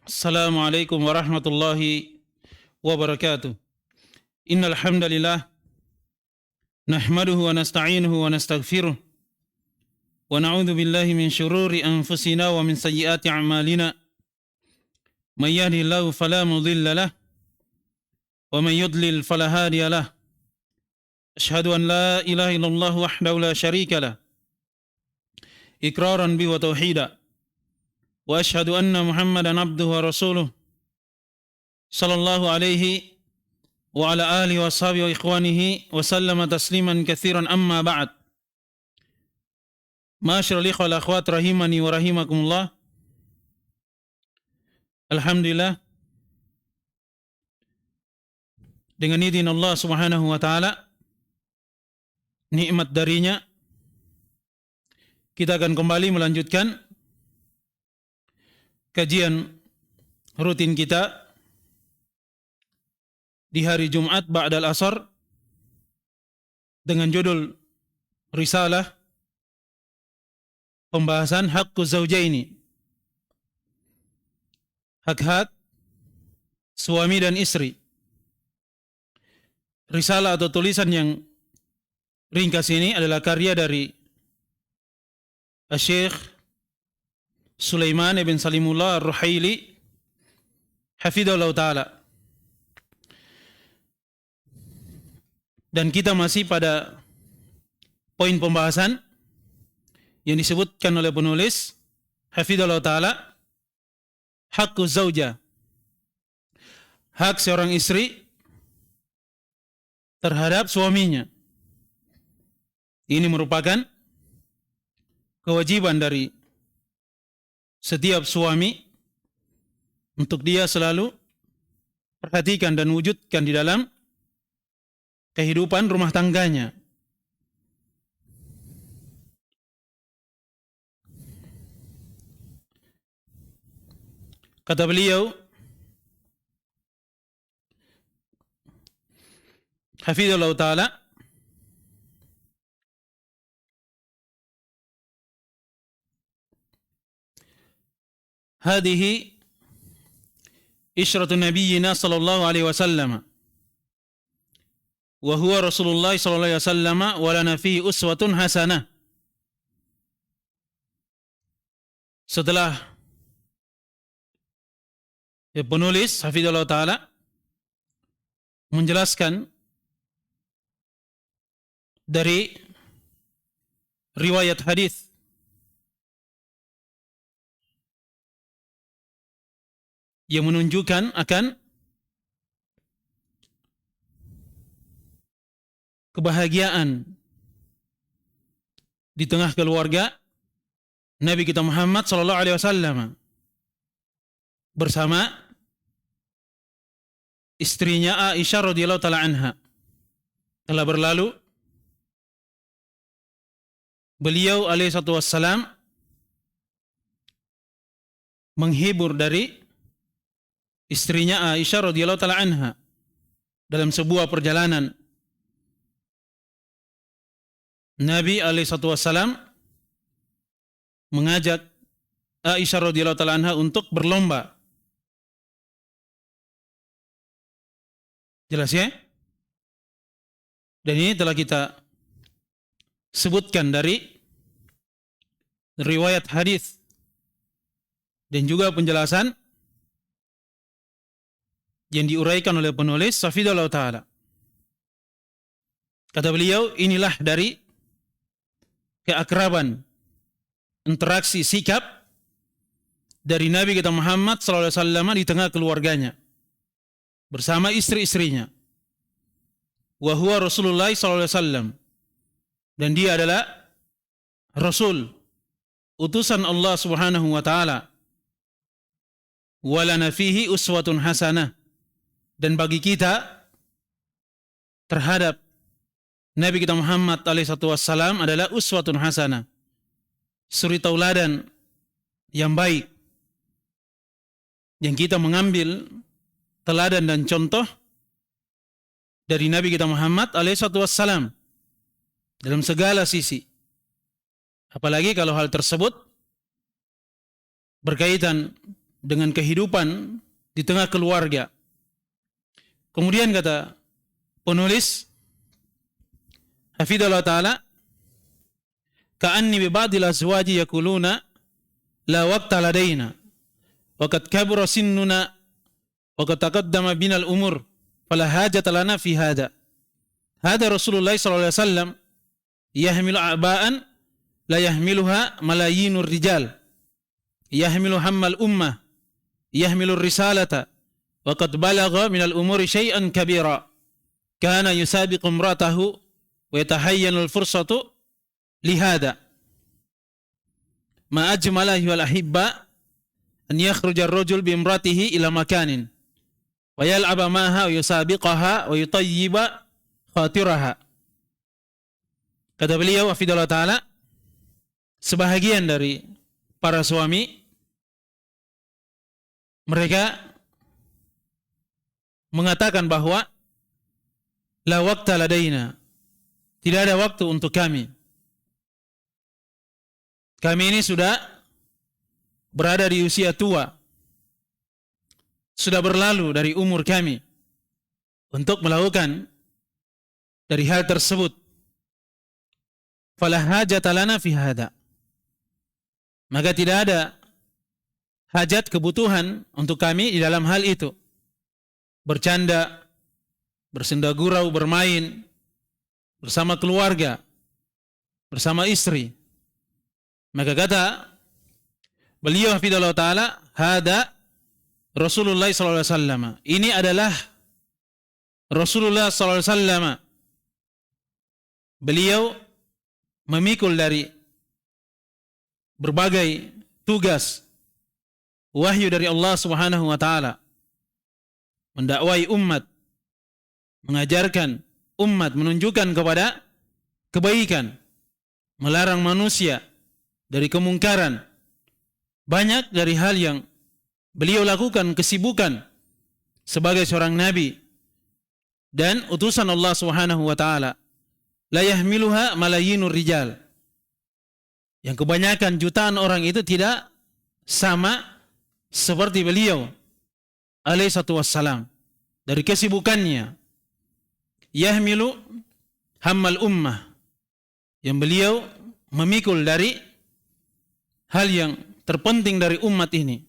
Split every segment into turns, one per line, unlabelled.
Assalamualaikum warahmatullahi wabarakatuh. Innal hamdalillah nahmaduhu wa nasta'inuhu wa nastaghfiruh wa na'udzu billahi min shururi anfusina wa min sayyiati a'malina. May yahdihillahu fala mudilla lahu wa may yudlil fala hadiya lahu. Asyhadu an la ilaha illallah wahdahu la syarika lahu iqraran bi wa tauhida. Wa asyhadu anna Muhammadan abduhu wa rasuluh sallallahu alaihi wa ala alihi wa sahbihi wa ikhwanihi wa sallama tasliman katsiran amma ba'd. Ma'asyiral ikhwah wal akhwat rahimani wa rahimakumullah. Alhamdulillah, dengan izin Allah Subhanahu wa taala, nikmat darinya, kita akan kembali melanjutkan kajian rutin kita di hari Jumat ba'dal asar dengan judul Risalah Pembahasan Haqquz Zawjaini, hak-hak suami dan istri. Risalah atau tulisan yang ringkas ini adalah karya dari Syekh Sulaiman ibn Salimullah Ar-Ruhaili hafidhahullah ta'ala. Dan kita masih pada poin pembahasan yang disebutkan oleh penulis hafidhahullah ta'ala, haqquz zauja, hak seorang istri terhadap suaminya. Ini merupakan kewajiban dari setiap suami untuk dia selalu perhatikan dan wujudkan di dalam kehidupan rumah tangganya. Kata beliau hafizallahu ta'ala, hadhihi isyratu nabiyyina sallallahu alaihi wasallam wa huwa Rasulullah sallallahu alaihi wasallam wa lana fihi uswatun hasanah. Setelah penulis hafizallahu ta'ala menjelaskan dari riwayat hadis yang menunjukkan akan kebahagiaan di tengah keluarga Nabi kita Muhammad sallallahu alaihi wasallam bersama istrinya Aisyah radhiyallahu taala anha. Telah berlalu beliau alaihi salatu wassalam menghibur dari istrinya Aisyah radhiyallahu taala anha dalam sebuah perjalanan. Nabi alaihi salatu wassalam mengajak Aisyah radhiyallahu taala anha untuk berlomba. Jelas ya? Dan ini telah kita sebutkan dari riwayat hadis dan juga penjelasan yang diuraikan oleh penulis hafizallahu ta'ala. Kata beliau, inilah dari keakraban, interaksi sikap dari Nabi kita Muhammad sallallahu alaihi wasallam di tengah keluarganya bersama istri-istrinya. Wa huwa Rasulullah sallallahu alaihi wasallam, dan dia adalah Rasul, utusan Allah Subhanahu wa taala. Wa lana fihi uswatun hasanah, dan bagi kita terhadap Nabi kita Muhammad alaihi wasallam adalah uswatun hasanah, suri tauladan yang baik, yang kita mengambil teladan dan contoh dari Nabi kita Muhammad alaihi wasallam dalam segala sisi. Apalagi kalau hal tersebut berkaitan dengan kehidupan di tengah keluarga. Kemudian kata penulis hafidhahullah ta'ala, ka'anni bi ba'dil azwaji yakuluna la waqta ladaina wa qad kabura sinnuna wa qad taqaddama binal umur fala hajata lana fi hada. Hada Rasulullah sallallahu alaihi wasallam yahmilu a'ba'an la yahmiluha malayinur rijal, yahmilu hammal ummah, yahmilu risalata wa qad balagha minal umuri syai'an kabira, kana yusabiqu imratahu wa yatahayyanu al-fursatu lihada. Ma ajmala wal ahibba an yakhruja ar-rajul bi imratihi ila makanin wa yal'aba ma'aha wa yusabiqaha wa yutayyiba khatiraha. Kata beliau hafidhahullah ta'ala, sebahagian dari para suami mereka mengatakan bahwa la waqta ladaina, tidak ada waktu untuk kami. Kami ini sudah berada di usia tua, sudah berlalu dari umur kami untuk melakukan dari hal tersebut. Fala hajata lana fi hada, maka tidak ada hajat, kebutuhan untuk kami di dalam hal itu. Bercanda, bersenda gurau, bermain bersama keluarga, bersama istri. Maka kata beliau hafidhahullah ta'ala, hada Rasulullah sallallahu alaihi wasallam, ini adalah Rasulullah sallallahu alaihi wasallam. Beliau memikul dari berbagai tugas wahyu dari Allah Subhanahu wa taala, mendakwai umat, mengajarkan umat, menunjukkan kepada kebaikan, melarang manusia dari kemungkaran. Banyak dari hal yang beliau lakukan, kesibukan sebagai seorang nabi dan utusan Allah Subhanahu wa taala. La yahmiluha malayinur rijal, yang kebanyakan jutaan orang itu tidak sama seperti beliau alaihi salatu wassalam dari kesibukannya. Yahmilu hammal ummah, yang beliau memikul dari hal yang terpenting dari umat ini.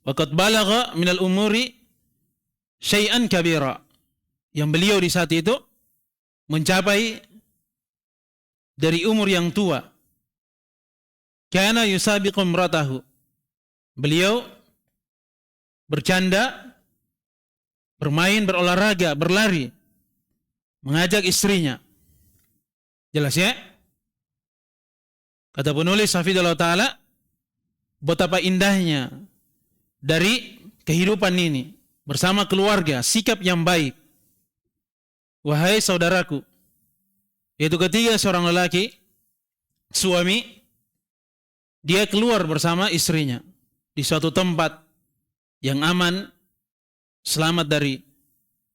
Wa qad balagha minal umuri syai'an kabira, yang beliau di saat itu mencapai dari umur yang tua. Kana yusabiqu imratahu, beliau bercanda, bermain, berolahraga, berlari, mengajak istrinya. Jelas ya? Kata penulis hafidhahullah ta'ala, betapa indahnya dari kehidupan ini bersama keluarga, sikap yang baik. Wahai saudaraku, yaitu ketika seorang lelaki, suami, dia keluar bersama istrinya di suatu tempat yang aman, selamat dari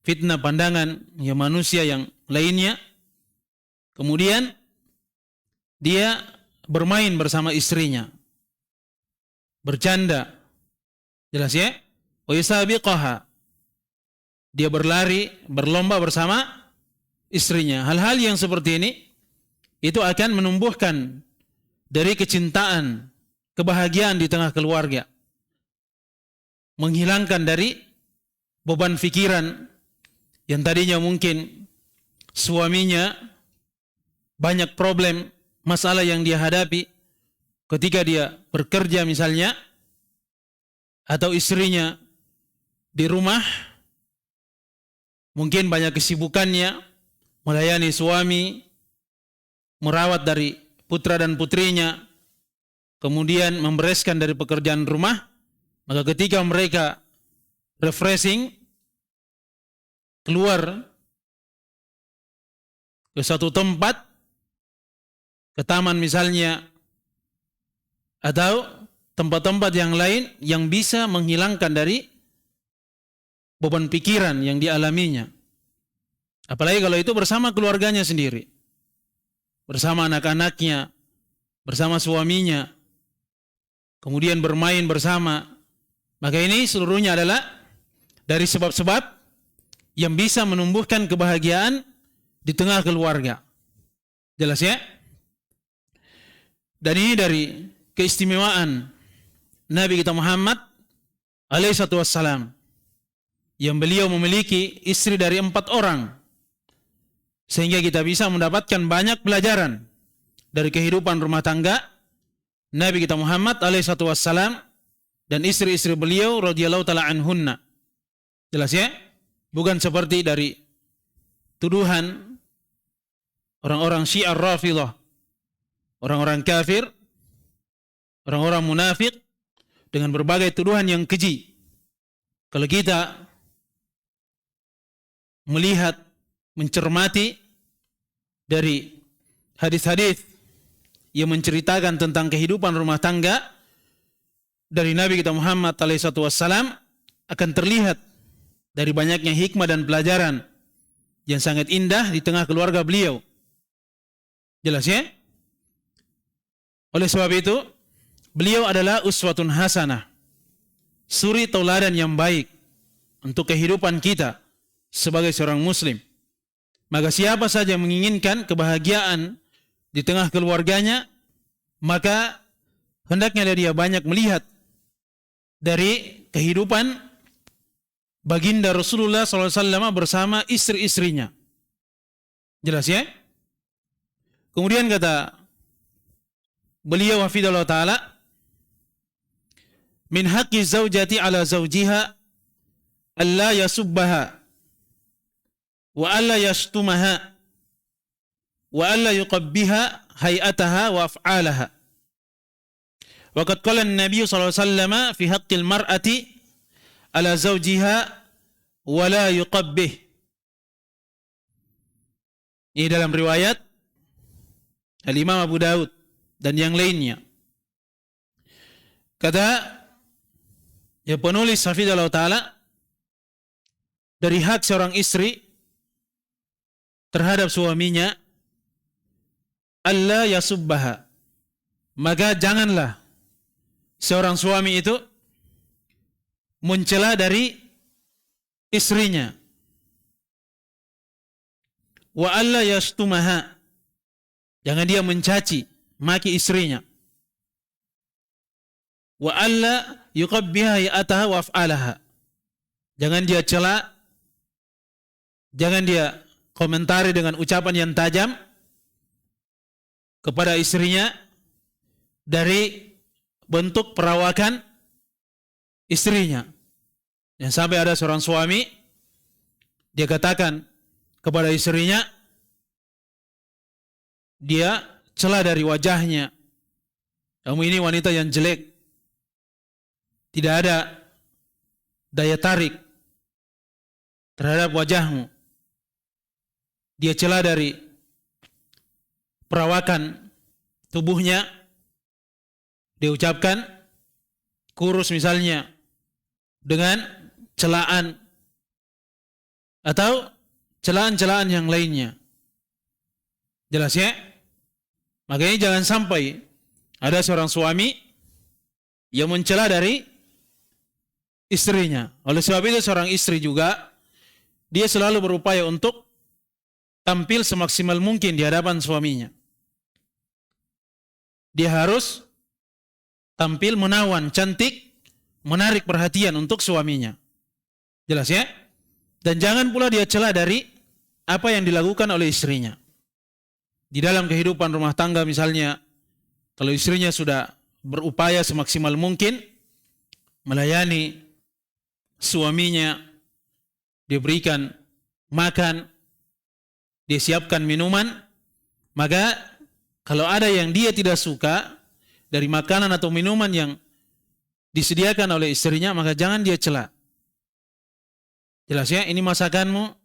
fitnah pandangan yang manusia yang lainnya. Kemudian dia bermain bersama istrinya, bercanda, jelas ya? Wa yusabiqaha, dia berlari, berlomba bersama istrinya. Hal-hal yang seperti ini itu akan menumbuhkan dari kecintaan, kebahagiaan di tengah keluarga, menghilangkan dari beban pikiran yang tadinya mungkin suaminya banyak problem, masalah yang dia hadapi ketika dia bekerja misalnya, atau istrinya di rumah mungkin banyak kesibukannya, melayani suami, merawat dari putra dan putrinya, kemudian membereskan dari pekerjaan rumah. Maka ketika mereka refreshing, keluar ke satu tempat, ke taman misalnya, atau tempat-tempat yang lain yang bisa menghilangkan dari beban pikiran yang dialaminya. Apalagi kalau itu bersama keluarganya sendiri, bersama anak-anaknya, bersama suaminya, kemudian bermain bersama, Maka ini seluruhnya adalah dari sebab-sebab yang bisa menumbuhkan kebahagiaan di tengah keluarga. Jelas ya? Dan ini dari keistimewaan Nabi kita Muhammad alaihissalatu wassalam, yang beliau memiliki istri dari 4 orang, sehingga kita bisa mendapatkan banyak pelajaran dari kehidupan rumah tangga Nabi kita Muhammad alaihissalatu wassalam dan istri-istri beliau radhiyallahu ta'ala anhunna. Jelas ya? Bukan seperti dari tuduhan orang-orang Syiah Rafidhah, orang-orang kafir, orang-orang munafik, dengan berbagai tuduhan yang keji. Kalau kita melihat, mencermati dari hadis-hadis yang menceritakan tentang kehidupan rumah tangga dari Nabi kita Muhammad SAW, akan terlihat dari banyaknya hikmah dan pelajaran yang sangat indah di tengah keluarga beliau. Jelas ya? Oleh sebab itu, beliau adalah uswatun hasanah, suri tauladan yang baik untuk kehidupan kita sebagai seorang muslim. Maka siapa saja yang menginginkan kebahagiaan di tengah keluarganya, maka hendaknya dia banyak melihat dari kehidupan baginda Rasulullah SAW bersama istri-istrinya. Jelas ya? Kemudian kata beliau hafidhahullah ta'ala, min haqqi zaujati ala zaujiha alla yasubbaha wa alla yashtumaha wa alla yuqabbiha hay'ataha wa af'alaha. Wa qad qala an-nabiy sallallahu alaihi wasallam fi haqqil mar'ati ala zaujiha wa la yuqabbih. Ini dalam riwayat Al-Imam Abu Daud dan yang lainnya. Kata ya penulis hafidhahullah ta'ala, dari hak seorang istri terhadap suaminya, alla yasubbaha, maka janganlah seorang suami itu mencela dari istrinya. Wa alla yashtumaha, jangan dia mencaci maki istrinya. Wa alla yuqabbiha ya'ataha wa af'alaha, jangan dia cela, jangan dia komentari dengan ucapan yang tajam kepada istrinya dari bentuk perawakan istrinya. Yang sampai ada seorang suami, dia katakan kepada istrinya, dia cela dari wajahnya, kamu ini wanita yang jelek, tidak ada daya tarik terhadap wajahmu. Dia cela dari perawakan tubuhnya, dia ucapkan kurus misalnya dengan celaan atau celaan-celaan yang lainnya. Jelas ya? Makanya jangan sampai ada seorang suami yang mencela dari istrinya. Oleh sebab itu seorang istri juga, dia selalu berupaya untuk tampil semaksimal mungkin di hadapan suaminya. Dia harus tampil menawan, cantik, menarik perhatian untuk suaminya. Jelas ya? Dan jangan pula dia cela dari apa yang dilakukan oleh istrinya. Di dalam kehidupan rumah tangga misalnya, kalau istrinya sudah berupaya semaksimal mungkin melayani suaminya, dia berikan makan, dia siapkan minuman, maka kalau ada yang dia tidak suka dari makanan atau minuman yang disediakan oleh istrinya, maka jangan dia cela. Jelas ya, ini masakanmu,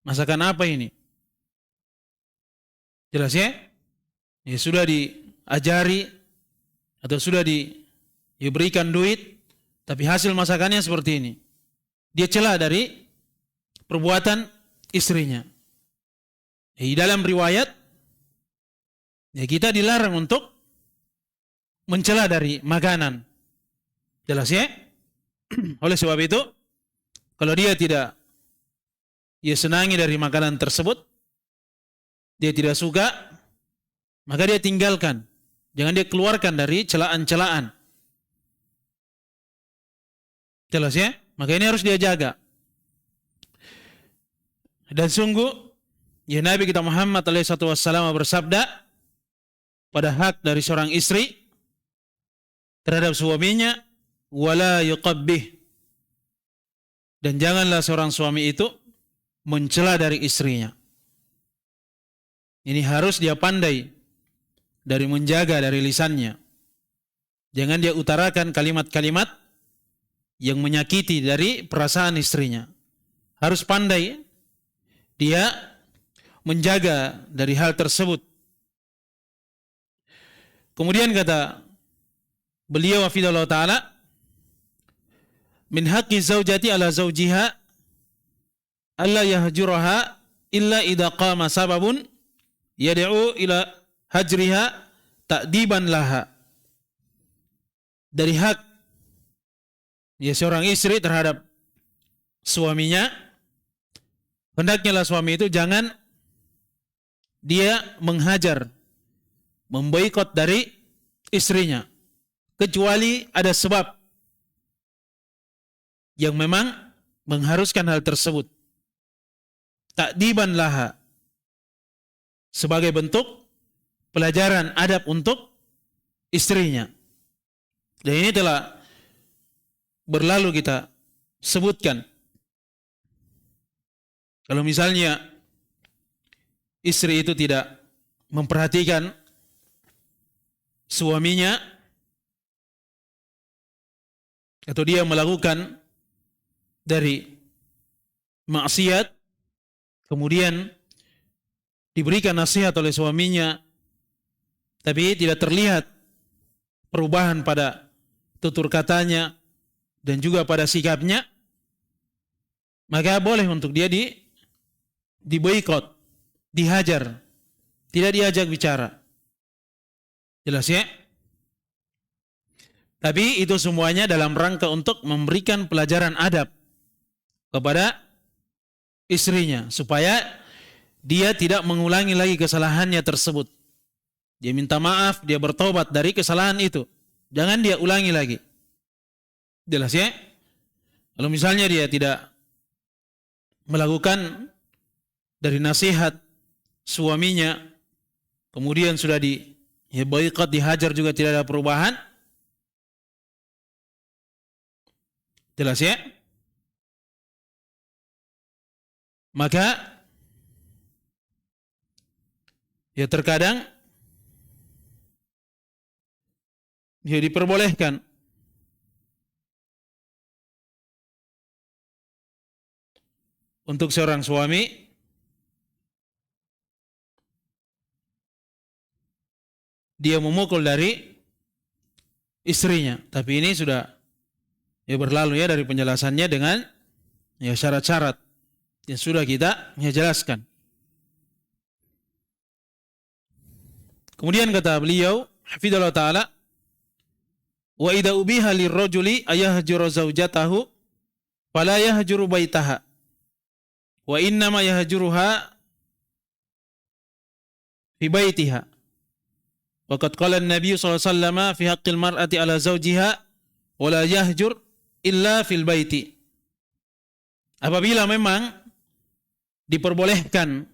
masakan apa ini? Jelas ya? Ya sudah diajari atau sudah diberikan duit, tapi hasil masakannya seperti ini. Dia cela dari perbuatan istrinya. Di dalam riwayat, ya kita dilarang untuk mencela dari makanan. Jelas ya? Oleh sebab itu, kalau dia tidak senangi dari makanan tersebut, dia tidak suka, maka dia tinggalkan. Jangan dia keluarkan dari celaan-celaan. Jelas ya? Maka ini harus dia jaga. Dan sungguh, ya Nabi kita Muhammad SAW bersabda, pada hak dari seorang istri terhadap suaminya, wala yuqabbih. Dan janganlah seorang suami itu mencela dari istrinya. Ini harus dia pandai dari menjaga dari lisannya. Jangan dia utarakan kalimat-kalimat yang menyakiti dari perasaan istrinya. Harus pandai dia menjaga dari hal tersebut. Kemudian kata beliau hafizahullah ta'ala, min haqqi zaujati ala zaujiha alla yahjuraha illa idha qama sababun yad'u ila hajriha ta'diban laha. Dari hak ya seorang istri terhadap suaminya, hendaknya suami itu jangan dia menghajar, memboikot dari istrinya, kecuali ada sebab yang memang mengharuskan hal tersebut. Ta'diban laha, sebagai bentuk pelajaran adab untuk istrinya. Dan ini telah berlalu kita sebutkan. Kalau misalnya istri itu tidak memperhatikan suaminya, atau dia melakukan dari maksiat, kemudian diberikan nasihat oleh suaminya, tapi tidak terlihat perubahan pada tutur katanya dan juga pada sikapnya, maka boleh untuk dia diboikot, dihajar, tidak diajak bicara. Jelas ya? Tapi itu semuanya dalam rangka untuk memberikan pelajaran adab kepada istrinya, supaya dia tidak mengulangi lagi kesalahannya tersebut. Dia minta maaf, dia bertobat dari kesalahan itu. Jangan dia ulangi lagi. Jelas ya? Kalau misalnya dia tidak melakukan dari nasihat suaminya, kemudian sudah boikot, dihajar juga tidak ada perubahan. Jelas ya? Maka ya terkadang ya diperbolehkan untuk seorang suami dia memukul dari istrinya. Tapi ini sudah ya berlalu ya dari penjelasannya dengan ya syarat-syarat yang sudah kita ya jelaskan. Kemudian kata beliau hafizallahu taala, wa idza ubiha lirrajuli ayahjuru zaujatahu fala yahjuru baitaha wa innama yahjuruha fi baitiha. Wa qad qala an-nabiy sallallahu alaihi wasallam fi haqqil mar'ati ala zawjiha wa la yahjur illa fil baiti. Apabila memang diperbolehkan,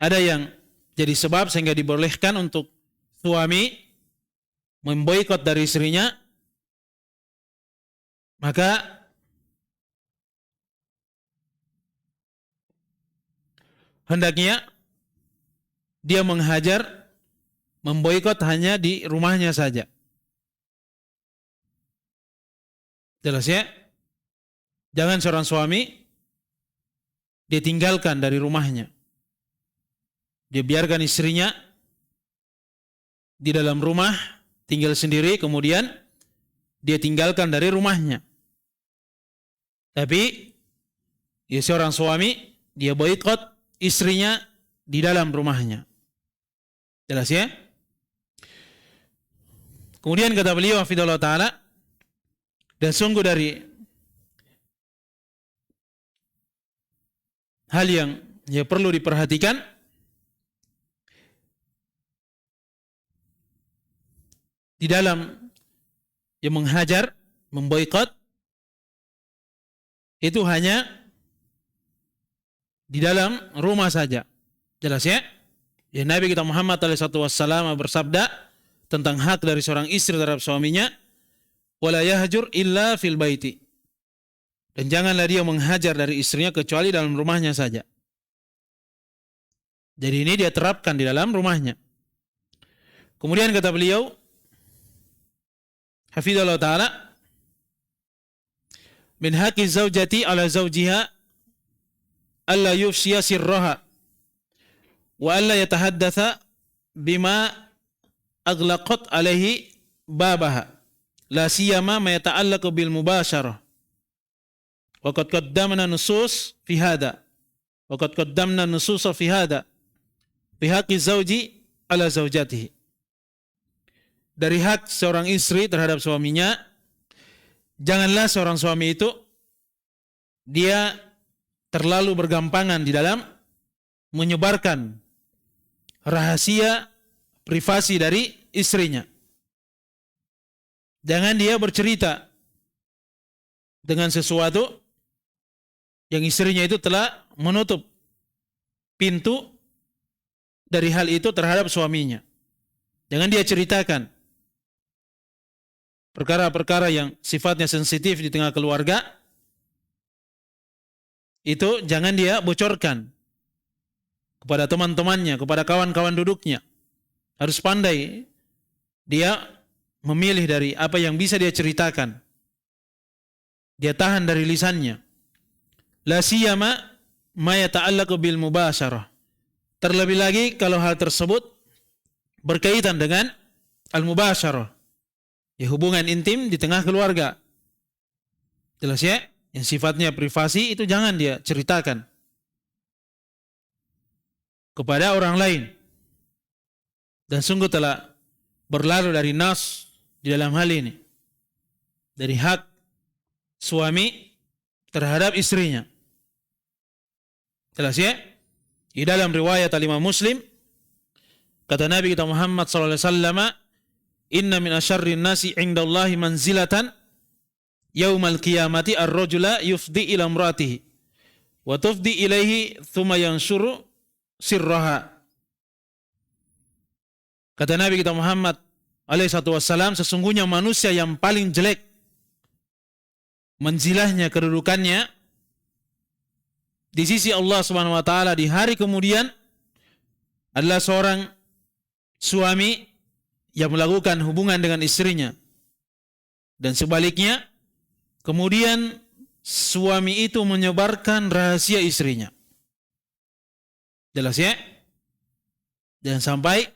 ada yang jadi sebab sehingga dibolehkan untuk suami memboikot dari istrinya, maka hendaknya dia menghajar, memboikot hanya di rumahnya saja. Jelas ya? Jangan seorang suami dia tinggalkan dari rumahnya. Dia biarkan istrinya di dalam rumah tinggal sendiri, kemudian dia tinggalkan dari rumahnya. Tapi ya seorang suami dia boikot istrinya di dalam rumahnya. Jelas ya? Kemudian kata beliau hafizallahu taala, dan sungguh dari hal yang ya perlu diperhatikan di dalam yang menghajar, memboikot, itu hanya di dalam rumah saja. Jelas ya? Ya, Nabi kita Muhammad SAW bersabda tentang hak dari seorang istri terhadap suaminya, wala yahjur illa fil baiti. Dan janganlah dia menghajar dari istrinya kecuali dalam rumahnya saja. Jadi ini dia terapkan di dalam rumahnya. Kemudian kata beliau, hafizallahu ta'ala, min haqqi zaujati ala zaujiha alla yufshiya sirraha wa alla yatahaddatha bima aghlaqat alaihi babaha la siyama ma yata'allaqu bil mubasharah wa qad qaddamna nusus fi hada wa qad qaddamna nusus fi hada fi haqqi zauji ala zaujatihi. Dari hak seorang istri terhadap suaminya, janganlah seorang suami itu dia terlalu bergampangan di dalam menyebarkan rahasia privasi dari istrinya. Jangan dia bercerita dengan sesuatu yang istrinya itu telah menutup pintu dari hal itu terhadap suaminya. Jangan dia ceritakan perkara-perkara yang sifatnya sensitif di tengah keluarga, itu jangan dia bocorkan kepada teman-temannya, kepada kawan-kawan duduknya. Harus pandai dia memilih dari apa yang bisa dia ceritakan. Dia tahan dari lisannya. La siyama ma yata'allaqu bil mubasyarah. Terlebih lagi kalau hal tersebut berkaitan dengan al-mubasyarah, ya hubungan intim di tengah keluarga. Jelas ya? Yang sifatnya privasi itu jangan dia ceritakan kepada orang lain. Dan sungguh telah berlalu dari nas di dalam hal ini. Dari hak suami terhadap istrinya. Jelas ya? Di dalam riwayat Al-Imam Muslim, kata Nabi kita Muhammad SAW, inna min asyarrin nasi indallahi manzilatan yaumal qiyamati ar-rajula yufdi ila imratihi wa tufdi ilaihi thumma yanshuru sirraha. Kata Nabi kita Muhammad alaihi wasallam, sesungguhnya manusia yang paling jelek manzilahnya, kedudukannya di sisi Allah Subhanahu wa taala di hari kemudian adalah seorang suami yang melakukan hubungan dengan istrinya, dan sebaliknya kemudian suami itu menyebarkan rahasia istrinya. Jelas ya? Jangan sampai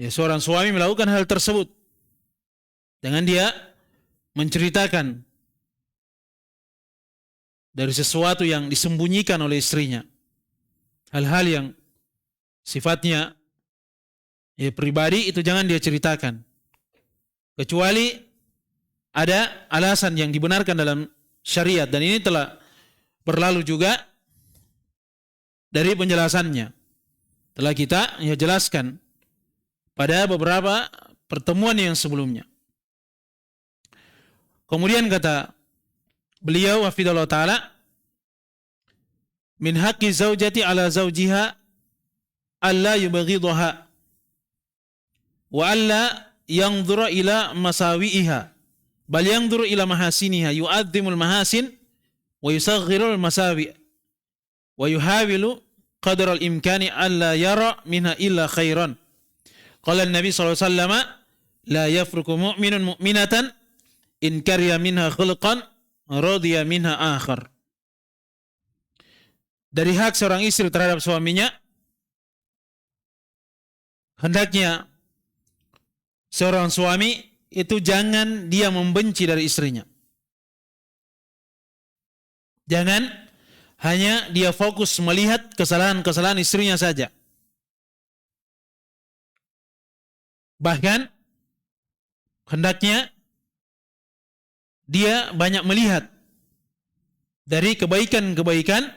ya seorang suami melakukan hal tersebut. Jangan dia menceritakan dari sesuatu yang disembunyikan oleh istrinya, hal-hal yang sifatnya ya pribadi, itu jangan dia ceritakan. Kecuali ada alasan yang dibenarkan dalam syariat, dan ini telah berlalu juga dari penjelasannya. Telah kita ya jelaskan pada beberapa pertemuan yang sebelumnya. Kemudian kata beliau hafizallahu ta'ala, min haqqi zaujati ala zaujiha alla yubghidha wa alla yanzura ila masawi'iha bal yanzuru ila mahasiniha yu'azzimul mahasin wa yusaghirul masawi' wa yuhawilu qadral imkani alla yara minha illa khairan. Qala an-nabi sallallahu alaihi wasallam, la yafruqu mu'minun mu'minatan in kariya minha khulqan radiya minha akhar. Dari hak seorang istri terhadap suaminya, hendaknya seorang suami itu jangan dia membenci dari istrinya. Jangan hanya dia fokus melihat kesalahan-kesalahan istrinya saja. Bahkan hendaknya dia banyak melihat dari kebaikan-kebaikan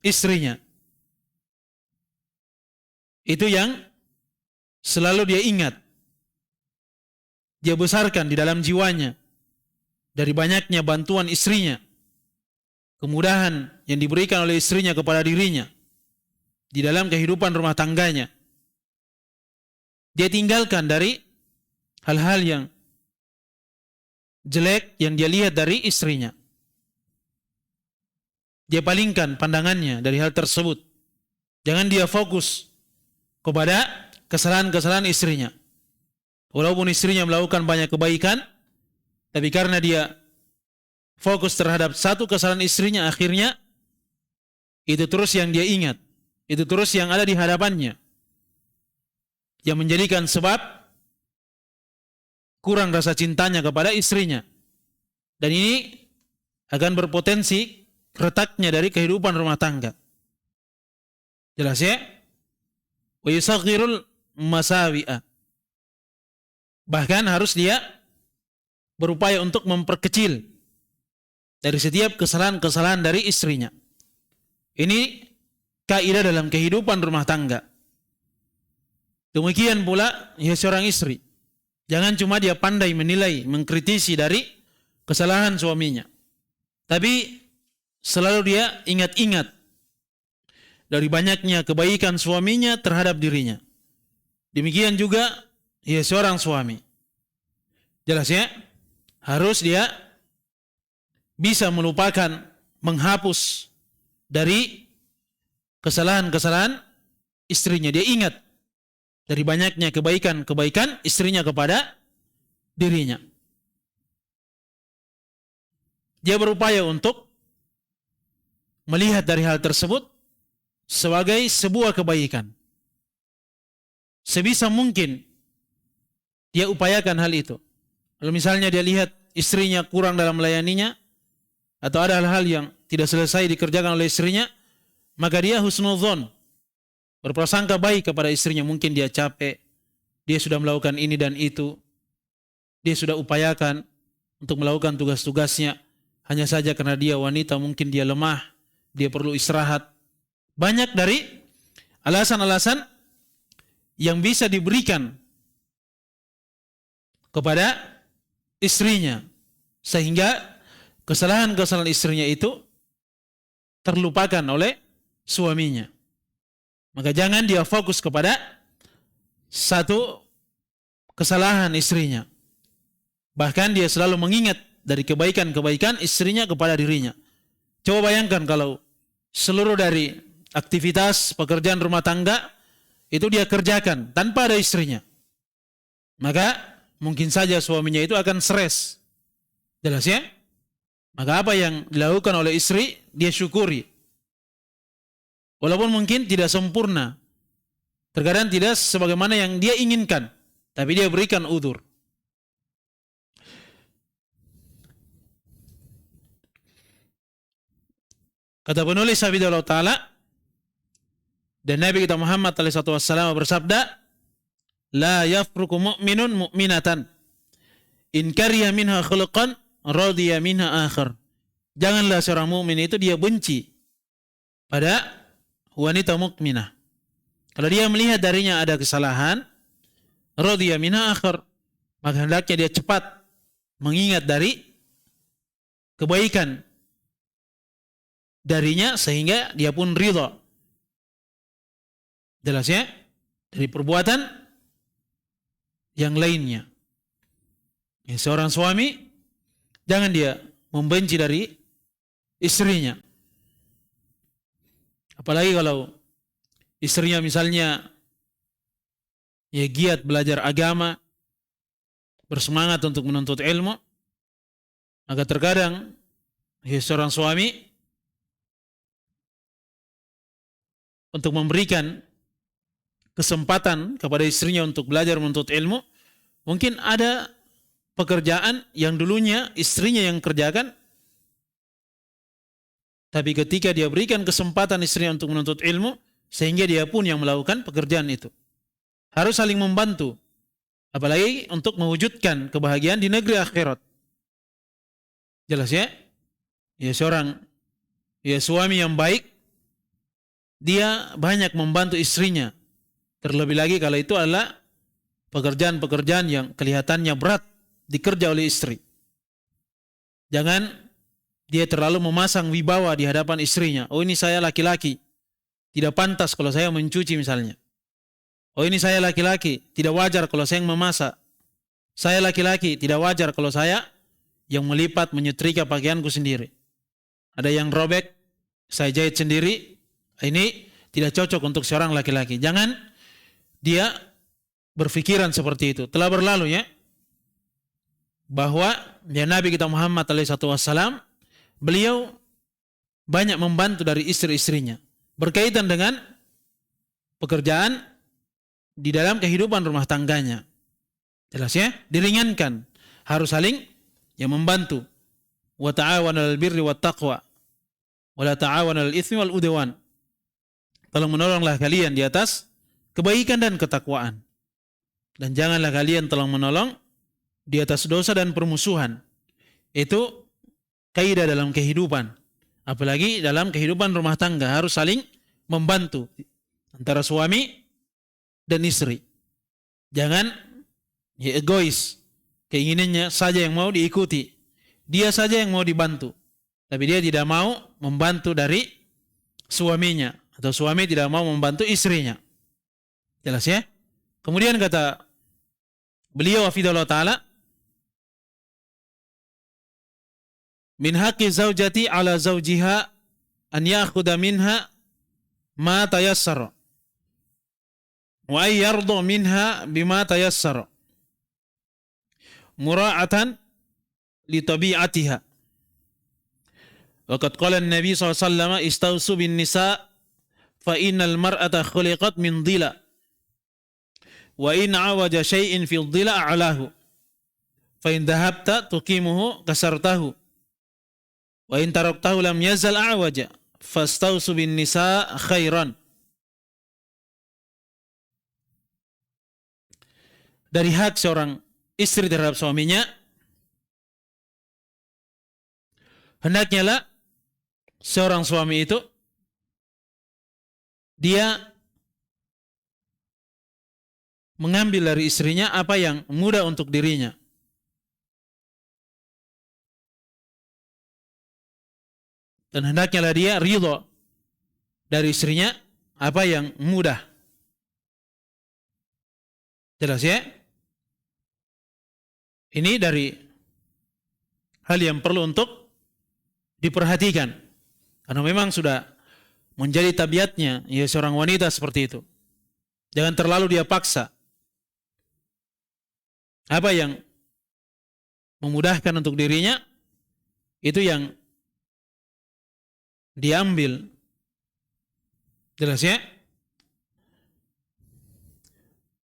istrinya. Itu yang selalu dia ingat. Dia besarkan di dalam jiwanya dari banyaknya bantuan istrinya, kemudahan yang diberikan oleh istrinya kepada dirinya di dalam kehidupan rumah tangganya. Dia tinggalkan dari hal-hal yang jelek yang dia lihat dari istrinya. Dia palingkan pandangannya dari hal tersebut. Jangan dia fokus kepada kesalahan-kesalahan istrinya. Walaupun istrinya melakukan banyak kebaikan, tapi karena dia fokus terhadap satu kesalahan istrinya, akhirnya itu terus yang dia ingat, itu terus yang ada di hadapannya, yang menjadikan sebab kurang rasa cintanya kepada istrinya. Dan ini akan berpotensi retaknya dari kehidupan rumah tangga. Jelas ya? Wa yusaghirul masawi'a. Bahkan harus dia berupaya untuk memperkecil dari setiap kesalahan-kesalahan dari istrinya. Ini kaidah dalam kehidupan rumah tangga. Demikian pula ya seorang istri. Jangan cuma dia pandai menilai, mengkritisi dari kesalahan suaminya. Tapi selalu dia ingat-ingat dari banyaknya kebaikan suaminya terhadap dirinya. Demikian juga ya seorang suami. Jelas ya? Harus dia bisa melupakan, menghapus dari kesalahan-kesalahan istrinya. Dia ingat dari banyaknya kebaikan-kebaikan istrinya kepada dirinya. Dia berupaya untuk melihat dari hal tersebut sebagai sebuah kebaikan. Sebisa mungkin dia upayakan hal itu. Kalau misalnya dia lihat istrinya kurang dalam melayaninya, atau ada hal-hal yang tidak selesai dikerjakan oleh istrinya, maka dia husnudzon, berprasangka baik kepada istrinya. Mungkin dia capek, dia sudah melakukan ini dan itu, dia sudah upayakan untuk melakukan tugas-tugasnya, hanya saja karena dia wanita mungkin dia lemah, dia perlu istirahat. Banyak dari alasan-alasan yang bisa diberikan kepada istrinya, sehingga kesalahan-kesalahan istrinya itu terlupakan oleh suaminya. Maka jangan dia fokus kepada satu kesalahan istrinya. Bahkan dia selalu mengingat dari kebaikan-kebaikan istrinya kepada dirinya. Coba bayangkan kalau seluruh dari aktivitas pekerjaan rumah tangga itu dia kerjakan tanpa ada istrinya, maka mungkin saja suaminya itu akan stres. Jelas ya? Maka apa yang dilakukan oleh istri, dia syukuri. Walaupun mungkin tidak sempurna. Terkadang tidak sebagaimana yang dia inginkan. Tapi dia berikan udzur. Kata penulis Habibullah Ta'ala, dan Nabi kita Muhammad SAW bersabda, La yafruku mu'minun mu'minatan in kariya minha khuluqan radiya minha akhar. Janganlah seorang mukmin itu dia benci pada wanita mukminah. Kalau dia melihat darinya ada kesalahan, radiya minha akhar, maka hendaknya dia cepat mengingat dari kebaikan darinya sehingga dia pun ridha. Jelas ya? Dari perbuatan yang lainnya. Ya, seorang suami jangan dia membenci dari istrinya. Apalagi kalau istrinya misalnya ya giat belajar agama, bersemangat untuk menuntut ilmu, maka terkadang ya seorang suami untuk memberikan kesempatan kepada istrinya untuk belajar menuntut ilmu, mungkin ada pekerjaan yang dulunya istrinya yang kerjakan, tapi ketika dia berikan kesempatan istrinya untuk menuntut ilmu, sehingga dia pun yang melakukan pekerjaan itu. Harus saling membantu, apalagi untuk mewujudkan kebahagiaan di negeri akhirat. Jelas ya? Ya seorang ya suami yang baik dia banyak membantu istrinya. Terlebih lagi kalau itu adalah pekerjaan-pekerjaan yang kelihatannya berat dikerja oleh istri. Jangan dia terlalu memasang wibawa di hadapan istrinya. Oh, ini saya laki-laki, tidak pantas kalau saya mencuci misalnya. Oh, ini saya laki-laki, tidak wajar kalau saya yang memasak. Saya laki-laki, tidak wajar kalau saya yang melipat, menyetrika pakaianku sendiri. Ada yang robek, saya jahit sendiri. Ini tidak cocok untuk seorang laki-laki. Jangan dia berpikiran seperti itu. Telah berlalu ya, bahwa ya Nabi kita Muhammad SAW, beliau banyak membantu dari istri-istrinya berkaitan dengan pekerjaan di dalam kehidupan rumah tangganya. Jelas ya, diringankan, harus saling yang membantu. Wa ta'awanu 'alal birri wat taqwa wa la ta'awanu 'alal itsmi wal udwan. Tolong menolonglah kalian di atas kebaikan dan ketakwaan. Dan janganlah kalian tolong menolong di atas dosa dan permusuhan. Itu kaidah dalam kehidupan. Apalagi dalam kehidupan rumah tangga harus saling membantu antara suami dan istri. Jangan ya egois, keinginannya saja yang mau diikuti, dia saja yang mau dibantu, tapi dia tidak mau membantu dari suaminya, atau suami tidak mau membantu istrinya. Jelas ya? Kemudian kata beliau hafizahullah ta'ala, min haqqi zaujati ala zaujiha an ya'khudha minha ma tayassara wa ay yarda minha bima tayassara mura'atan li tabi'atiha. Wa qad qala an-nabi sallallahu alaihi wasallam istausu bin nisa fa innal mar'ata khuliqat min dhila wa in awaja syai'in fi dhila a'lahu fa in dhahabta tuqimuhu kasartahu wa in taraktahu lam yazal a'waja fastausu bin nisa khairan. Dari hak seorang istri terhadap suaminya, hendaknya lah seorang suami itu dia mengambil dari istrinya apa yang mudah untuk dirinya. Dan hendaknya lah dia ridho dari istrinya apa yang mudah. Jelas ya? Ini dari hal yang perlu untuk diperhatikan. Karena memang sudah menjadi tabiatnya ya seorang wanita seperti itu. Jangan terlalu dia paksa. Apa yang memudahkan untuk dirinya, itu yang diambil. Jelas ya?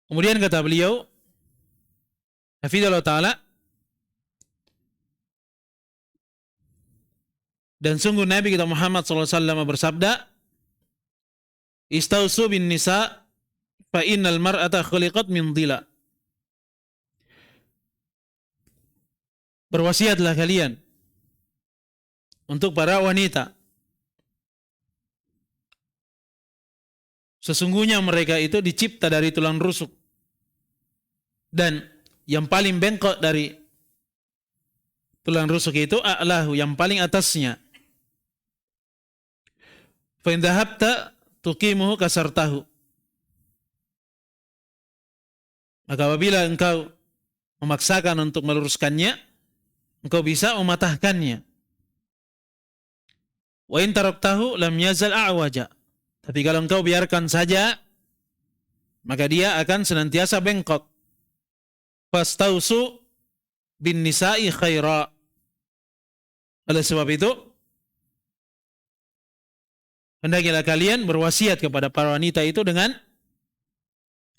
Kemudian kata beliau hafizahullah ta'ala, dan sungguh Nabi kita Muhammad SAW bersabda, istausu bin nisa fa innal mar'ata khuliqat min dhila. Berwasiatlah kalian untuk para wanita, sesungguhnya mereka itu dicipta dari tulang rusuk, dan yang paling bengkok dari tulang rusuk itu a'lahu, yang paling atasnya. Fa in dhahabta tuqimuhu kasartahu. Maka apabila engkau memaksakan untuk meluruskannya, engkau bisa mematahkannya. Wa in taraktahu lam yazal a'waja. Tapi kalau engkau biarkan saja, maka dia akan senantiasa bengkok. Fastausu bin nisa'i khaira. Oleh sebab itu, hendaklah kalian berwasiat kepada para wanita itu dengan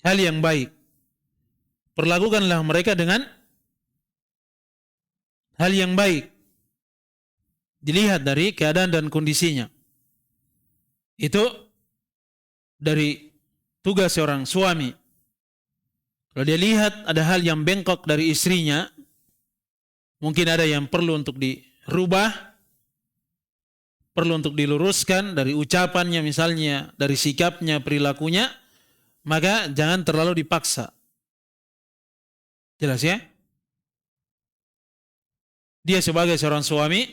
hal yang baik. Perlakukanlah mereka dengan hal yang baik. Dilihat dari keadaan dan kondisinya. Itu dari tugas seorang suami. Kalau dia lihat ada hal yang bengkok dari istrinya, mungkin ada yang perlu untuk dirubah, perlu untuk diluruskan dari ucapannya misalnya, dari sikapnya, perilakunya, maka jangan terlalu dipaksa. Jelas ya? Dia sebagai seorang suami,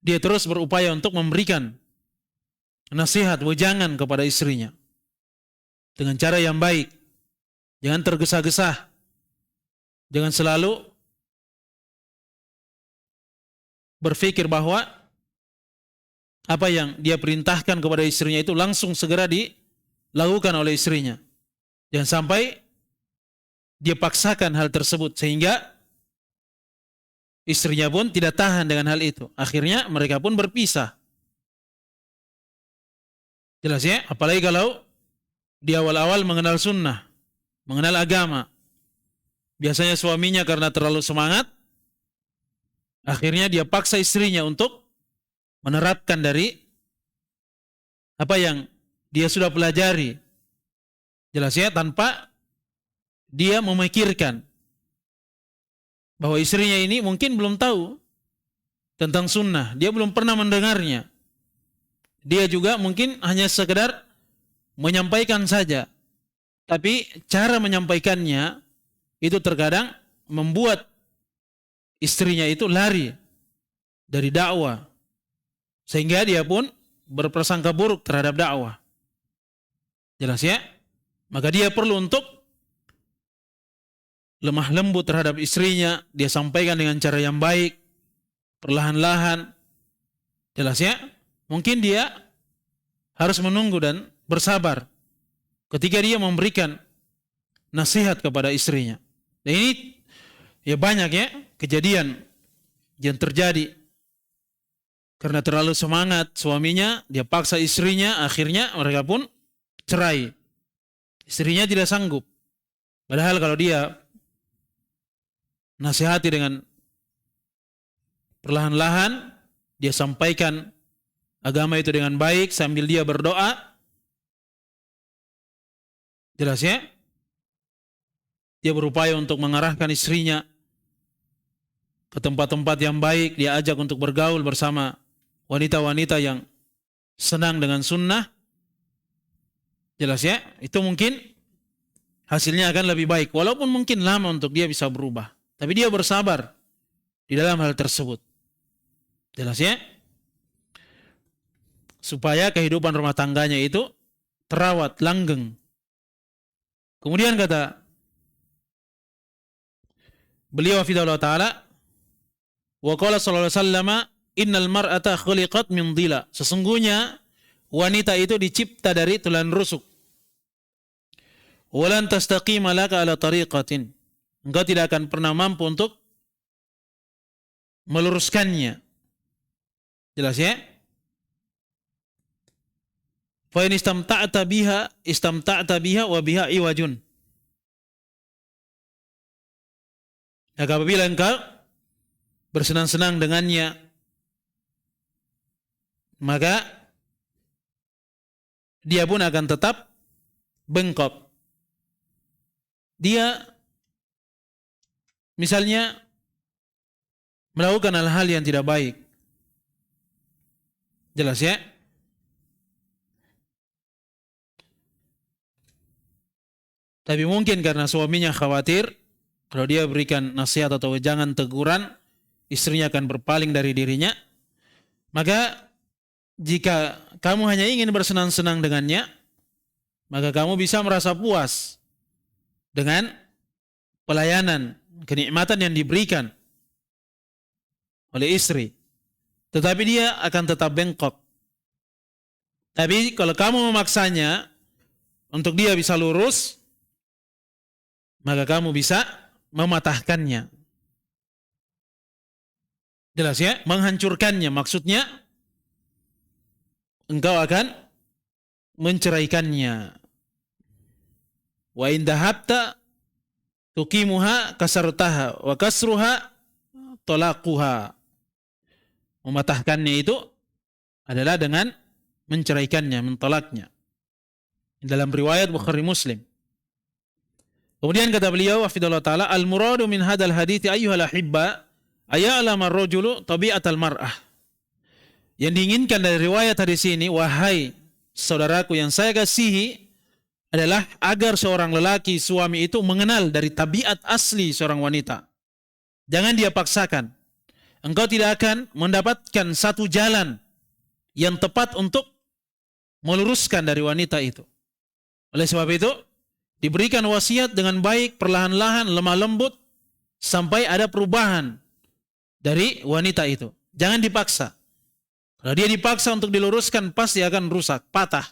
dia terus berupaya untuk memberikan nasihat, wejangan kepada istrinya dengan cara yang baik. Jangan tergesa-gesa. Jangan selalu berpikir bahwa apa yang dia perintahkan kepada istrinya itu langsung segera dilakukan oleh istrinya. Jangan sampai dia paksakan hal tersebut sehingga istrinya pun tidak tahan dengan hal itu. Akhirnya mereka pun berpisah. Jelas ya? Apalagi kalau di awal-awal mengenal sunnah, mengenal agama. Biasanya suaminya karena terlalu semangat, akhirnya dia paksa istrinya untuk menerapkan dari apa yang dia sudah pelajari. Jelas ya, tanpa dia memikirkan bahwa istrinya ini mungkin belum tahu tentang sunnah. Dia belum pernah mendengarnya. Dia juga mungkin hanya sekedar menyampaikan saja. Tapi cara menyampaikannya itu terkadang membuat istrinya itu lari dari dakwah, sehingga dia pun berprasangka buruk terhadap dakwah. Jelas ya? Maka dia perlu untuk lemah lembut terhadap istrinya, dia sampaikan dengan cara yang baik, perlahan-lahan. Jelas ya? Mungkin dia harus menunggu dan bersabar ketika dia memberikan nasihat kepada istrinya. Dan ini ya banyak ya kejadian yang terjadi karena terlalu semangat suaminya, dia paksa istrinya, akhirnya mereka pun cerai. Istrinya tidak sanggup. Padahal kalau dia nasihati dengan perlahan-lahan, dia sampaikan agama itu dengan baik sambil dia berdoa, jelas ya, dia berupaya untuk mengarahkan istrinya ke tempat-tempat yang baik, dia ajak untuk bergaul bersama wanita-wanita yang senang dengan sunnah. Jelas ya, itu mungkin hasilnya akan lebih baik. Walaupun mungkin lama untuk dia bisa berubah. Tapi dia bersabar di dalam hal tersebut. Jelas ya? Supaya kehidupan rumah tangganya itu terawat, langgeng. Kemudian kata beliau hafizahullah ta'ala, wa qala sallallahu alaihi wasallam, innal mar'ata khuliqat min dhila. Sesungguhnya wanita itu dicipta dari tulang rusuk. Walan tastaqima laka ala tariqatin. Engkau tidak akan pernah mampu untuk meluruskannya. Jelas ya? Fa in istamta'ta biha wa biha iwajun. Maka apabila engkau bersenang-senang dengannya, maka dia pun akan tetap bengkok. Dia misalnya melakukan hal-hal yang tidak baik. Jelas ya? Tapi mungkin karena suaminya khawatir, kalau dia berikan nasihat atau jangan teguran, istrinya akan berpaling dari dirinya. Maka jika kamu hanya ingin bersenang-senang dengannya, maka kamu bisa merasa puas dengan pelayanan, kenikmatan yang diberikan oleh istri. Tetapi dia akan tetap bengkok. Tapi kalau kamu memaksanya untuk dia bisa lurus, maka kamu bisa mematahkannya. Jelas ya? Menghancurkannya. Maksudnya engkau akan menceraikannya. Wa in dhahabta tuqimuha kasartaha wa kasruha talaquha. Mematahkannya itu adalah dengan menceraikannya, mentalaknya. Dalam riwayat Bukhari Muslim. Kemudian kata beliau hafizallahu taala, al-muradu min hadal hadits ayyuhal ahibba aya'lama ar-rajulu tabi'atal mar'ah Yang diinginkan dari riwayat hadis ini, wahai saudaraku yang saya kasihi, adalah agar seorang lelaki, suami itu mengenal dari tabiat asli seorang wanita. Jangan dia paksakan. Engkau tidak akan mendapatkan satu jalan yang tepat untuk meluruskan dari wanita itu. Oleh sebab itu, diberikan wasiat dengan baik, perlahan-lahan, lemah lembut, sampai ada perubahan dari wanita itu. Jangan dipaksa. Kalau dia dipaksa untuk diluruskan, pasti akan rusak, patah.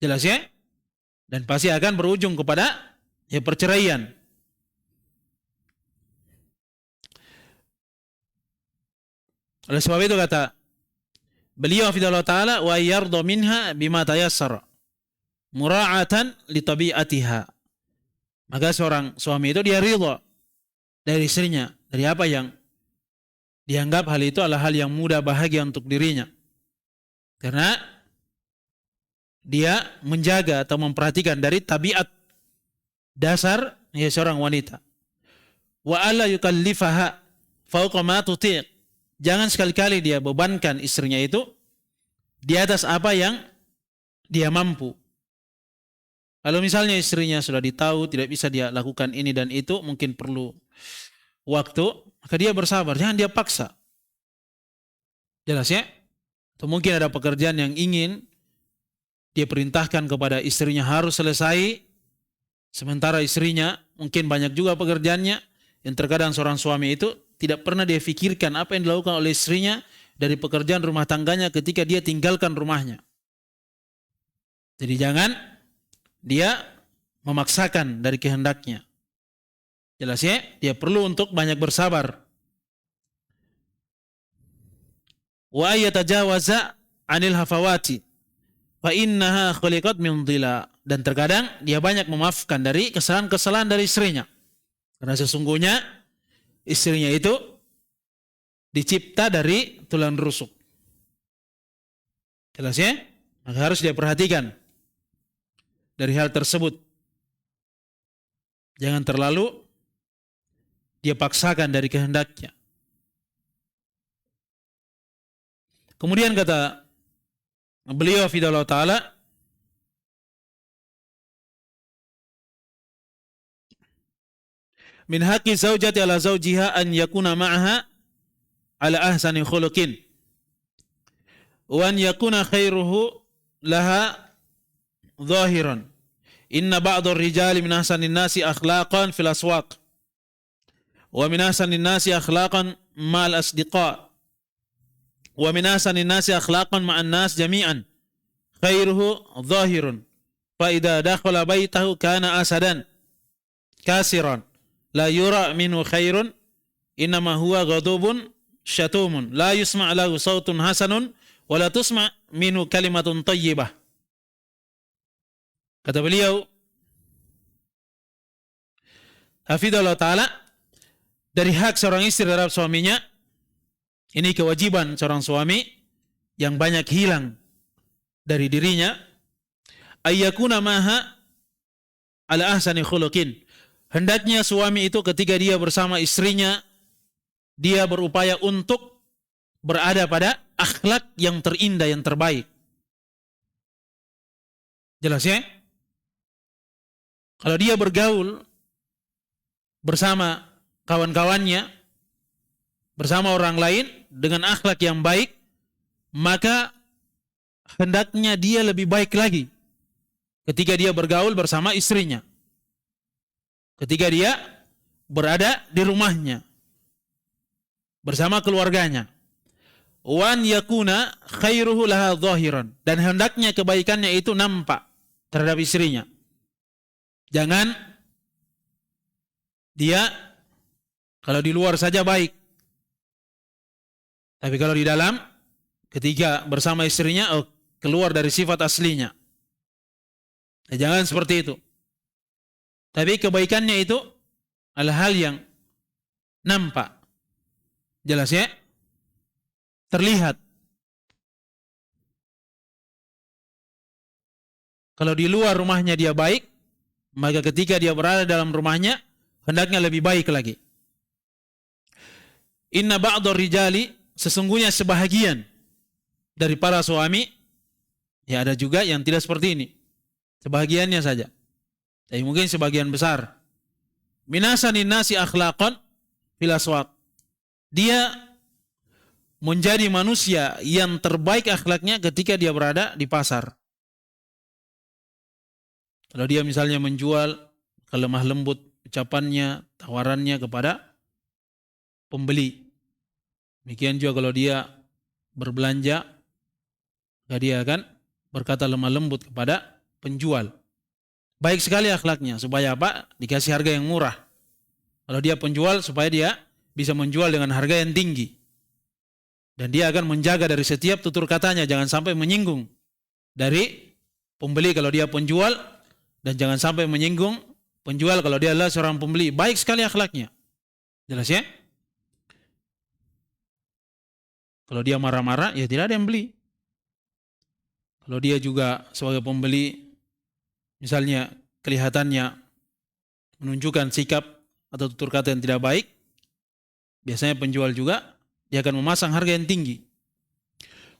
Jelas ya? Dan pasti akan berujung kepada perceraian. Oleh sebab itu kata beliau hafizahullah ta'ala, wa yarda minha bima tayassar mura'atan li tabi'atiha. Maka seorang suami itu dia ridha dari istrinya, dari apa yang dianggap hal itu adalah hal yang mudah, bahagia untuk dirinya. Karena dia menjaga atau memperhatikan dari tabiat dasar seorang wanita. Wa alla yukallifaha fawqa ma tutiq. Jangan sekali-kali dia bebankan istrinya itu di atas apa yang dia mampu. Kalau misalnya istrinya sudah ditahu tidak bisa dia lakukan ini dan itu, mungkin perlu waktu, maka dia bersabar, jangan dia paksa. Jelas ya? Atau mungkin ada pekerjaan yang ingin dia perintahkan kepada istrinya harus selesai, sementara istrinya mungkin banyak juga pekerjaannya, yang terkadang seorang suami itu tidak pernah dia fikirkan apa yang dilakukan oleh istrinya dari pekerjaan rumah tangganya ketika dia tinggalkan rumahnya. Jadi jangan dia memaksakan dari kehendaknya. Jelas ya? Dia perlu untuk banyak bersabar. Wa yatajawaza 'anil hafawati fa innaha khuliqat min dhila. Dan terkadang dia banyak memaafkan dari kesalahan-kesalahan dari istrinya. Karena sesungguhnya istrinya itu dicipta dari tulang rusuk. Jelas ya? Maka harus dia perhatikan dari hal tersebut. Jangan terlalu dia paksakan dari kehendaknya. Kemudian kata beliau hafizahullah ta'ala, min haqqi zaujati ala zaujiha an yakuna ma'aha ala ahsani khuluqin wa an yakuna khairuhu laha zahiran. Inna ba'dar rijali min ahsanin nasi akhlaqan fil aswaq wa min ahsanin nasi akhlaqan ma'al asdiqa wa min ahsanin nasi akhlaqan ma'an nas jami'an khairuhu zahirun fa idza dakhala baitahu kana asadan kasiran la yura minhu khairun innama huwa ghadubun syatumun la yusma' lahu sautun hasanun wa la tusma' minhu kalimatun tayyibah. Kata beliau hafizahullah ta'ala, dari hak seorang istri terhadap suaminya, ini kewajiban seorang suami yang banyak hilang dari dirinya, ayyakuna maha ala ahsani khuluqin. Hendaknya suami itu ketika dia bersama istrinya, dia berupaya untuk berada pada akhlak yang terindah, yang terbaik. Jelas ya? Kalau dia bergaul bersama kawan-kawannya, bersama orang lain dengan akhlak yang baik, maka hendaknya dia lebih baik lagi ketika dia bergaul bersama istrinya, ketika dia berada di rumahnya bersama keluarganya. Wan yakuna khairuhu laha zahiran, dan hendaknya kebaikannya itu nampak terhadap istrinya. Jangan dia kalau di luar saja baik, tapi kalau di dalam ketika bersama istrinya keluar dari sifat aslinya. Jangan seperti itu. Tapi kebaikannya itu adalah hal yang nampak. Jelas ya? Terlihat. Kalau di luar rumahnya dia baik, maka ketika dia berada dalam rumahnya hendaknya lebih baik lagi. Inna ba'dar rijali, sesungguhnya sebahagian dari para suami, ya ada juga yang tidak seperti ini. Sebagiannya saja. Tapi mungkin sebagian besar. Minasanin nasi akhlaqan fil aswaq. Dia menjadi manusia yang terbaik akhlaknya ketika dia berada di pasar. Kalau dia misalnya menjual kelemah lembut ucapannya, tawarannya kepada pembeli. Demikian juga kalau dia berbelanja, dia akan berkata lemah lembut kepada penjual. Baik sekali akhlaknya, supaya apa? Dikasih harga yang murah. Kalau dia penjual, supaya dia bisa menjual dengan harga yang tinggi. Dan dia akan menjaga dari setiap tutur katanya, jangan sampai menyinggung dari pembeli kalau dia penjual, dan jangan sampai menyinggung penjual kalau dia adalah seorang pembeli. Baik sekali akhlaknya. Jelas ya? Kalau dia marah-marah, ya tidak ada yang beli. Kalau dia juga sebagai pembeli, misalnya kelihatannya menunjukkan sikap atau tutur kata yang tidak baik, biasanya penjual juga, dia akan memasang harga yang tinggi.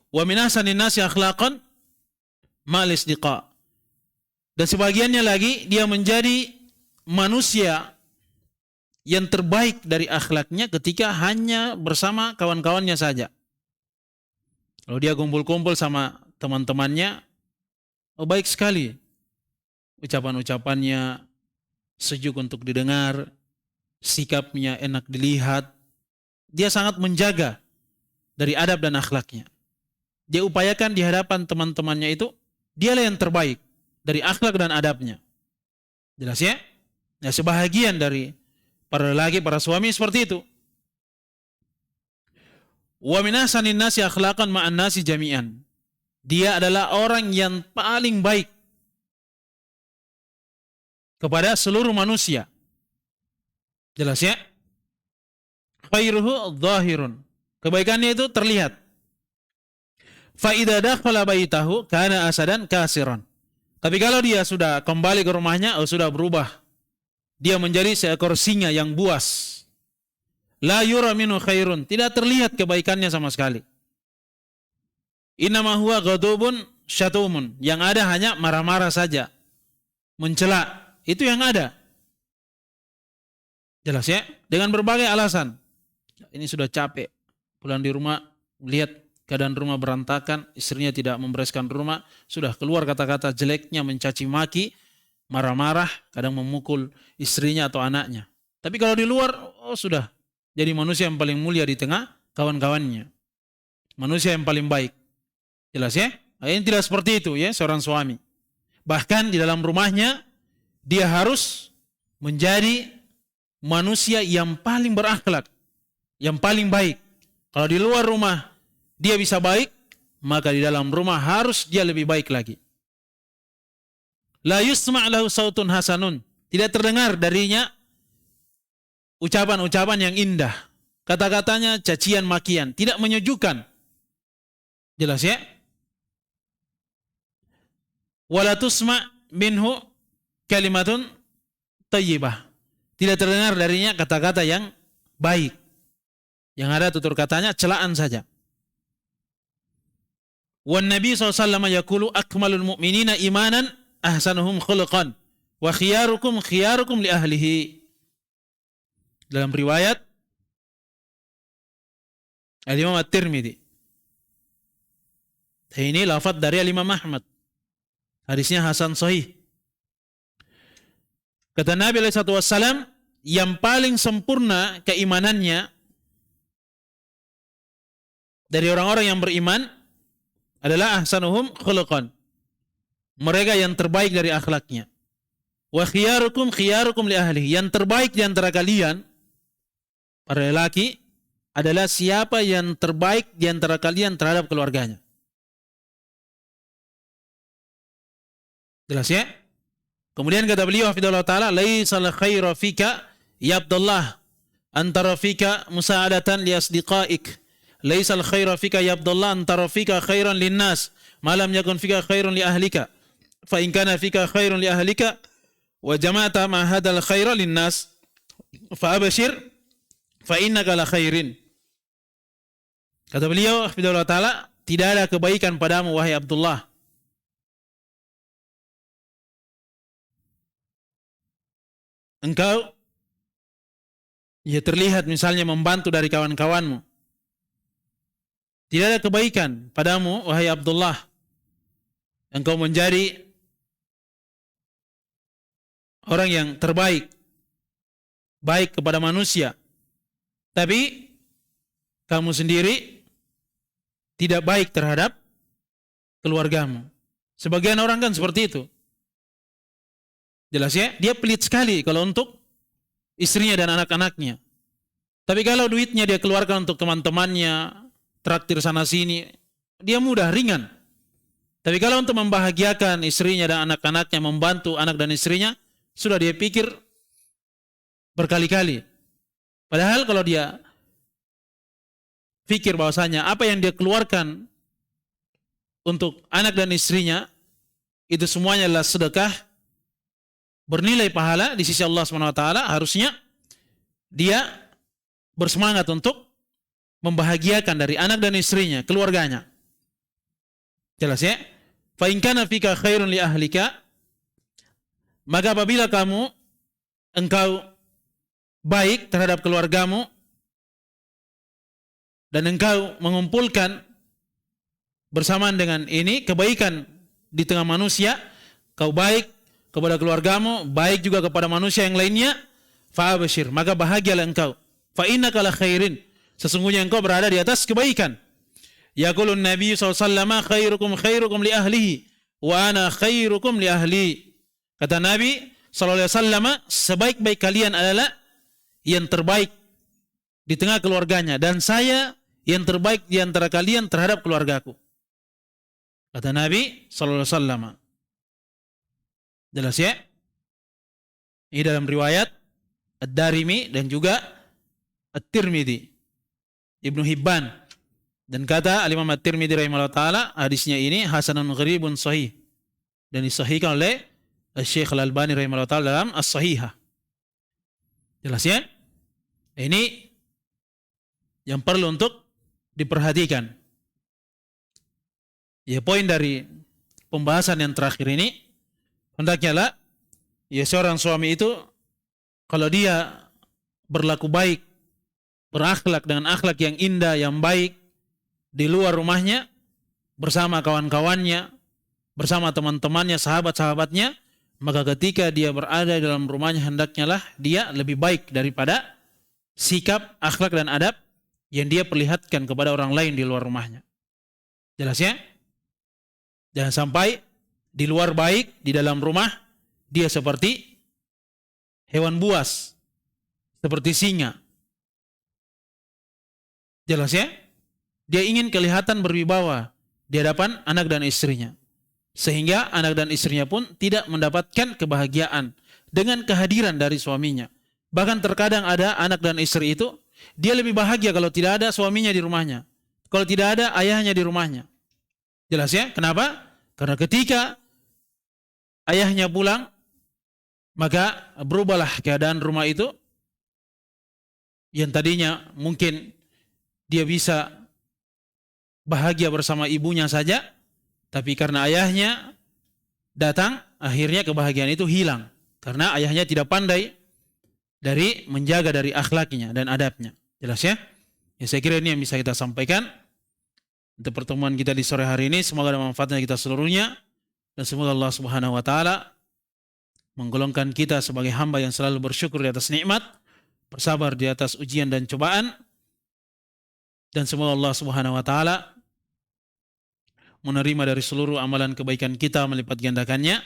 Wa min ahsanin nasi akhlaqan ma'al isdiqa. Dan sebagiannya lagi, dia menjadi manusia yang terbaik dari akhlaknya ketika hanya bersama kawan-kawannya saja. Kalau dia kumpul-kumpul sama teman-temannya, baik sekali. Ucapan-ucapannya sejuk untuk didengar, sikapnya enak dilihat. Dia sangat menjaga dari adab dan akhlaknya. Dia upayakan di hadapan teman-temannya itu, dialah yang terbaik dari akhlak dan adabnya. Jelas ya? Ya, sebahagian dari para lelaki, para suami seperti itu. Wa min ahsanin nasi akhlaqan ma'an nasi jami'an. Dia adalah orang yang paling baik kepada seluruh manusia. Jelas ya? Khairuhu dhahirun. Kebaikannya itu terlihat. Fa idza dakhala baitahu kana asadan kasiran. Tapi kalau dia sudah kembali ke rumahnya, sudah berubah. Dia menjadi seekor singa yang buas. La yura minhu khairun. Tidak terlihat kebaikannya sama sekali. Innama huwa ghadubun syatumun. Yang ada hanya marah-marah saja. Mencela. Itu yang ada. Jelas ya? Dengan berbagai alasan. Ini sudah capek. Pulang di rumah, melihat keadaan rumah berantakan, istrinya tidak membereskan rumah, sudah keluar kata-kata jeleknya, mencaci maki, marah-marah, kadang memukul istrinya atau anaknya. Tapi kalau di luar, sudah jadi manusia yang paling mulia di tengah kawan-kawannya. Manusia yang paling baik. Jelas ya? Ini tidak seperti itu ya, seorang suami. Bahkan di dalam rumahnya, dia harus menjadi manusia yang paling berakhlak, yang paling baik. Kalau di luar rumah dia bisa baik, maka di dalam rumah harus dia lebih baik lagi. La yusma' lahu sautun hasanun. Tidak terdengar darinya ucapan-ucapan yang indah. Kata-katanya cacian makian, tidak menyejukkan. Jelas ya? Wala tusma' minhu kalimatun thayyibah. Tidak terdengar darinya kata-kata yang baik. Yang ada tutur katanya celaan saja. Wan Nabi SAW yaqulu akmalul mu'minina imanan ahsanuhum khuluqan wa khiyarukum khiyarukum li ahlihi. Dalam riwayat Al-Imam At-Tirmidzi. Ini lafaz dari Al-Imam Ahmad. Hadisnya hasan sahih. Kata Nabi SAW, yang paling sempurna keimanannya dari orang-orang yang beriman adalah ahsanuhum khuluqan. Mereka yang terbaik dari akhlaknya. Wa khiyarukum khiyarukum li ahlihi. Yang terbaik di antara kalian, para lelaki, adalah siapa yang terbaik di antara kalian terhadap keluarganya. Jelas ya? Kemudian kata beliau hafizallahu taala, laisal khairu fika ya Abdullah antara fika musa'adatan li asdiqaik. Laisal khairu fika ya Abdullah antara fika khairan linnas ma lam yakun fika khairun li ahlika. Fa in kana fika khairun li ahlika wa jama'ata ma hadzal khaira linnas fa abshir fa innaka la khairin. Kata beliau hafizallahu taala, tidak ada kebaikan padamu wahai Abdullah. Engkau ya terlihat misalnya membantu dari kawan-kawanmu. Tidak ada kebaikan padamu wahai Abdullah. Engkau menjadi orang yang terbaik, baik kepada manusia. Tapi kamu sendiri tidak baik terhadap keluargamu. Sebagian orang kan seperti itu. Jelas ya, dia pelit sekali kalau untuk istrinya dan anak-anaknya. Tapi kalau duitnya dia keluarkan untuk teman-temannya, traktir sana sini, dia mudah, ringan. Tapi kalau untuk membahagiakan istrinya dan anak-anaknya, membantu anak dan istrinya, sudah dia pikir berkali-kali. Padahal kalau dia pikir bahwasanya apa yang dia keluarkan untuk anak dan istrinya, itu semuanya adalah sedekah, bernilai pahala di sisi Allah SWT, harusnya dia bersemangat untuk membahagiakan dari anak dan istrinya, keluarganya. Jelas ya? Fa in kana fika khairun li ahlika, maka apabila engkau baik terhadap keluargamu dan engkau mengumpulkan bersamaan dengan ini kebaikan di tengah manusia, kau baik kepada keluargamu, baik juga kepada manusia yang lainnya, fa'abshir, maka bahagialah engkau. Fa innaka la khairin, sesungguhnya engkau berada di atas kebaikan. Yaqulun Nabi SAW, khairukum khairukum li ahlihi, wa ana khairukum li ahli. Kata Nabi SAW, sebaik-baik kalian adalah yang terbaik di tengah keluarganya, dan saya yang terbaik di antara kalian terhadap keluargaku. Kata Nabi SAW. Jelas ya? Ini dalam riwayat Ad-Darimi dan juga At-Tirmidzi, Ibnu Hibban. Dan kata Al-Imam At-Tirmidzi rahimahullah ta'ala, hadisnya ini hasanun gharibun sahih, dan disahihkan oleh Syekh Al-Albani rahimahullah ta'ala dalam As-Sahihah. Jelas ya? Ini yang perlu untuk diperhatikan. Ya, poin dari pembahasan yang terakhir ini, hendaknya lah ya seorang suami itu kalau dia berlaku baik, berakhlak dengan akhlak yang indah, yang baik di luar rumahnya, bersama kawan-kawannya, bersama teman-temannya, sahabat-sahabatnya, maka ketika dia berada dalam rumahnya, hendaknya lah dia lebih baik daripada sikap, akhlak dan adab yang dia perlihatkan kepada orang lain di luar rumahnya. Jelas ya? Jangan sampai di luar baik, di dalam rumah dia seperti hewan buas, seperti singa. Jelas ya? Dia ingin kelihatan berwibawa di hadapan anak dan istrinya, sehingga anak dan istrinya pun tidak mendapatkan kebahagiaan dengan kehadiran dari suaminya. Bahkan terkadang ada anak dan istri itu, dia lebih bahagia kalau tidak ada suaminya di rumahnya, kalau tidak ada ayahnya di rumahnya. Jelas ya? Kenapa? Karena ketika ayahnya pulang, maka berubahlah keadaan rumah itu. Yang tadinya mungkin dia bisa bahagia bersama ibunya saja, tapi karena ayahnya datang, akhirnya kebahagiaan itu hilang. Karena ayahnya tidak pandai dari menjaga dari akhlaknya dan adabnya. Jelas ya? Ya, saya kira ini yang bisa kita sampaikan untuk pertemuan kita di sore hari ini. Semoga ada manfaatnya kita seluruhnya, dan semoga Allah Subhanahu wa taala menggolongkan kita sebagai hamba yang selalu bersyukur di atas nikmat, bersabar di atas ujian dan cobaan, dan semoga Allah Subhanahu wa taala menerima dari seluruh amalan kebaikan kita, melipat gandakannya,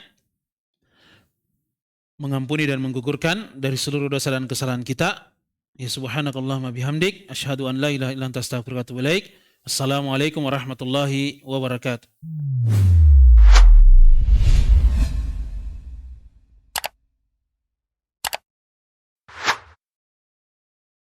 mengampuni dan menggugurkan dari seluruh dosa dan kesalahan kita. Ya subhanakallahumma bihamdik, asyhadu an la ilaha illa anta astaghfiruka wa atubu ilaik. Assalamualaikum warahmatullahi wabarakatuh.